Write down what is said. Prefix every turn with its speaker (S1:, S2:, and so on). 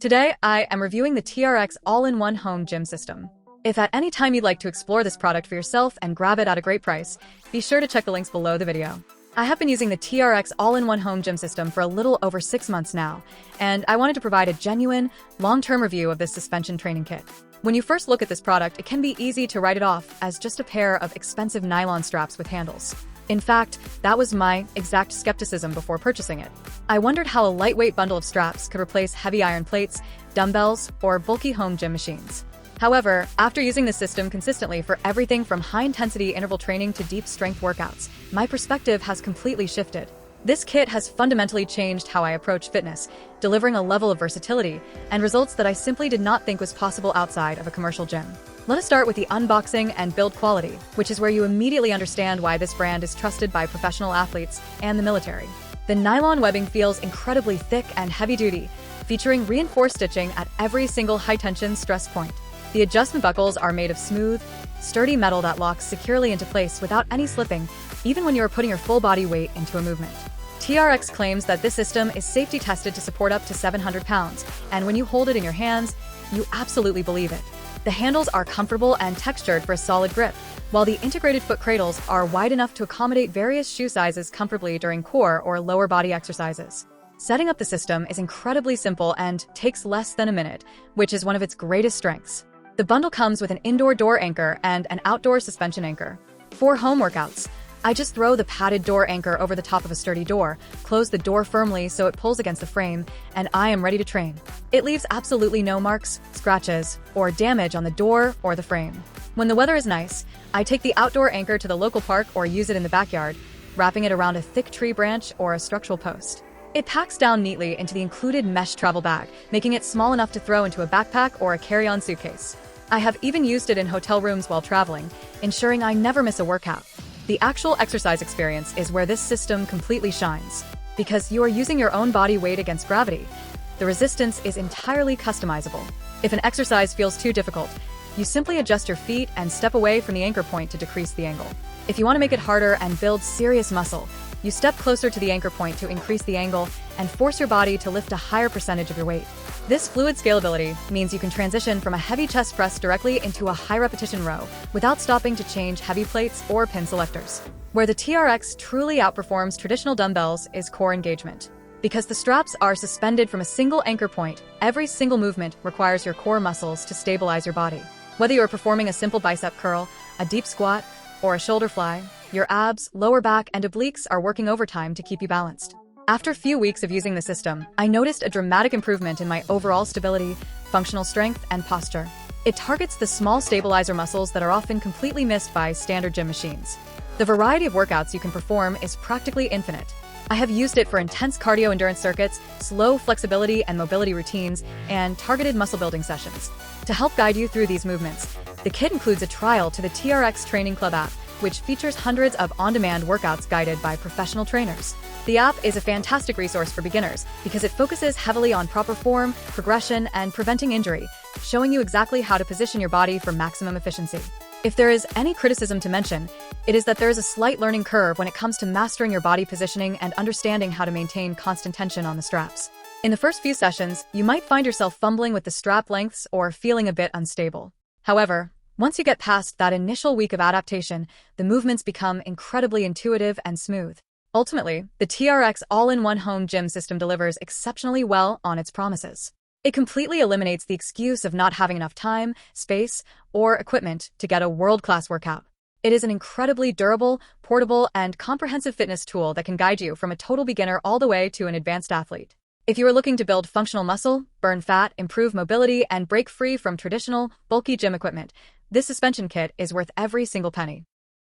S1: Today, I am reviewing the TRX all-in-one home gym system. If at any time you'd like to explore this product for yourself and grab it at a great price, be sure to check the links below the video. I have been using the TRX all-in-one home gym system for a little over 6 months now, and I wanted to provide a genuine, long-term review of this suspension training kit. When you first look at this product, it can be easy to write it off as just a pair of expensive nylon straps with handles. In fact, that was my exact skepticism before purchasing it. I wondered how a lightweight bundle of straps could replace heavy iron plates, dumbbells, or bulky home gym machines. However, after using the system consistently for everything from high-intensity interval training to deep strength workouts, my perspective has completely shifted. This kit has fundamentally changed how I approach fitness, delivering a level of versatility and results that I simply did not think was possible outside of a commercial gym. Let us start with the unboxing and build quality, which is where you immediately understand why this brand is trusted by professional athletes and the military. The nylon webbing feels incredibly thick and heavy-duty, featuring reinforced stitching at every single high-tension stress point. The adjustment buckles are made of smooth, sturdy metal that locks securely into place without any slipping, even when you are putting your full body weight into a movement. TRX claims that this system is safety tested to support up to 700 pounds, and when you hold it in your hands, you absolutely believe it. The handles are comfortable and textured for a solid grip, while the integrated foot cradles are wide enough to accommodate various shoe sizes comfortably during core or lower body exercises. Setting up the system is incredibly simple and takes less than a minute, which is one of its greatest strengths. The bundle comes with an indoor door anchor and an outdoor suspension anchor. For home workouts, I just throw the padded door anchor over the top of a sturdy door, close the door firmly so it pulls against the frame, and I am ready to train. It leaves absolutely no marks, scratches, or damage on the door or the frame. When the weather is nice, I take the outdoor anchor to the local park or use it in the backyard, wrapping it around a thick tree branch or a structural post. It packs down neatly into the included mesh travel bag, making it small enough to throw into a backpack or a carry-on suitcase. I have even used it in hotel rooms while traveling, ensuring I never miss a workout. The actual exercise experience is where this system completely shines. Because you are using your own body weight against gravity, the resistance is entirely customizable. If an exercise feels too difficult, you simply adjust your feet and step away from the anchor point to decrease the angle. If you want to make it harder and build serious muscle, you step closer to the anchor point to increase the angle and force your body to lift a higher percentage of your weight. This fluid scalability means you can transition from a heavy chest press directly into a high-repetition row without stopping to change heavy plates or pin selectors. Where the TRX truly outperforms traditional dumbbells is core engagement. Because the straps are suspended from a single anchor point, every single movement requires your core muscles to stabilize your body. Whether you are performing a simple bicep curl, a deep squat, or a shoulder fly, your abs, lower back, and obliques are working overtime to keep you balanced. After a few weeks of using the system, I noticed a dramatic improvement in my overall stability, functional strength, and posture. It targets the small stabilizer muscles that are often completely missed by standard gym machines. The variety of workouts you can perform is practically infinite. I have used it for intense cardio endurance circuits, slow flexibility and mobility routines, and targeted muscle building sessions. To help guide you through these movements, the kit includes a trial to the TRX Training Club app, which features hundreds of on-demand workouts guided by professional trainers. The app is a fantastic resource for beginners because it focuses heavily on proper form, progression, and preventing injury, showing you exactly how to position your body for maximum efficiency. If there is any criticism to mention, it is that there is a slight learning curve when it comes to mastering your body positioning and understanding how to maintain constant tension on the straps. In the first few sessions, you might find yourself fumbling with the strap lengths or feeling a bit unstable. However, once you get past that initial week of adaptation, the movements become incredibly intuitive and smooth. Ultimately, the TRX all-in-one home gym system delivers exceptionally well on its promises. It completely eliminates the excuse of not having enough time, space, or equipment to get a world-class workout. It is an incredibly durable, portable, and comprehensive fitness tool that can guide you from a total beginner all the way to an advanced athlete. If you are looking to build functional muscle, burn fat, improve mobility, and break free from traditional, bulky gym equipment, this suspension kit is worth every single penny.